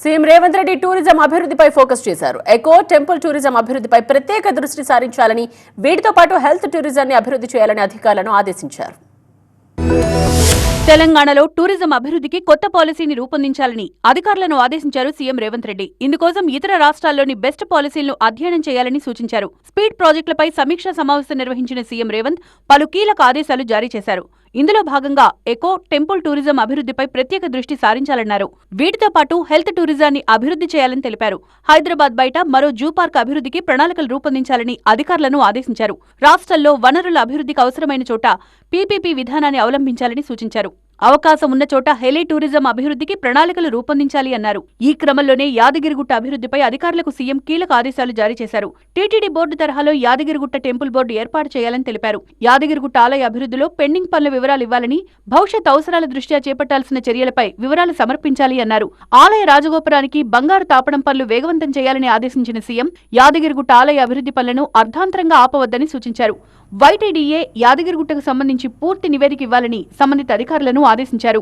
CM Revanth Reddy tourism అభివృద్ధిపై focus చేశారు. Echo temple tourism అభివృద్ధిపై ప్రత్యేక దృష్టి సారించాలని, వీటితో పాటు హెల్త్ టూరిజాన్ని అభివృద్ధి చేయాలని అధికారులను ఆదేశించారు. తెలంగాణలో టూరిజం అభివృద్ధికి కొత్త పాలసీని రూపొందించాలని అధికారులను ఆదేశించారు సీఎం రేవంత్ రెడ్డి. ఇందుకోసం ఇతర రాష్ట్రాల్లోని బెస్ట్ పాలసీలను అధ్యయనం చేయాలని సూచించారు. స్పీడ్ ప్రాజెక్టులపై సమీక్షా సమావేశం నిర్వహించిన సీఎం రేవంత్ పలు కీలక ఆదేశాలు జారీ చేశారు. ఇందులో భాగంగా ఎకో టెంపుల్ టూరిజం అభివృద్ధిపై ప్రత్యేక దృష్టి సారించాలన్నారు. వీటితో పాటు హెల్త్ టూరిజాన్ని అభివృద్ధి చేయాలని తెలిపారు. హైదరాబాద్ బయట మరో జూ పార్క్ అభివృద్ధికి ప్రణాళికలు రూపొందించాలని అధికారులను ఆదేశించారు. రాష్ట్రంలో వనరుల అభివృద్ధికి అవసరమైన చోట పీపీపీ విధానాన్ని అవలంబించాలని సూచించారు. అవకాశం ఉన్న చోట హెలి టూరిజం అభివృద్ధికి ప్రణాళికలు రూపొందించాలి అన్నారు. ఈ క్రమంలోనే యాదగిరిగుట్ట అభివృద్ధిపై అధికారులకు సీఎం కీలక ఆదేశాలు జారీ చేశారు. టీటీడీ బోర్డు తరహాలో యాదగిరిగుట్ట టెంపుల్ బోర్డు ఏర్పాటు చేయాలని తెలిపారు. యాదగిరిగుట్ట ఆలయ అభివృద్ధిలో పెండింగ్ పనుల వివరాలు ఇవ్వాలని, భవిష్యత్ అవసరాల దృష్ట్యా చేపట్టాల్సిన చర్యలపై వివరాలు సమర్పించాలి అన్నారు. ఆలయ రాజగోపురానికి బంగారు తాపడం పనులు వేగవంతం చేయాలని ఆదేశించిన సీఎం యాదగిరిగుట్ట ఆలయ అభివృద్ధి పనులను అర్ధాంతరంగా ఆపవద్దని సూచించారు. వైటీడీఏ యాదగిరిగుట్టకు సంబంధించి పూర్తి నివేదిక ఇవ్వాలని సంబంధిత అధికారులను ఆదేశించారు.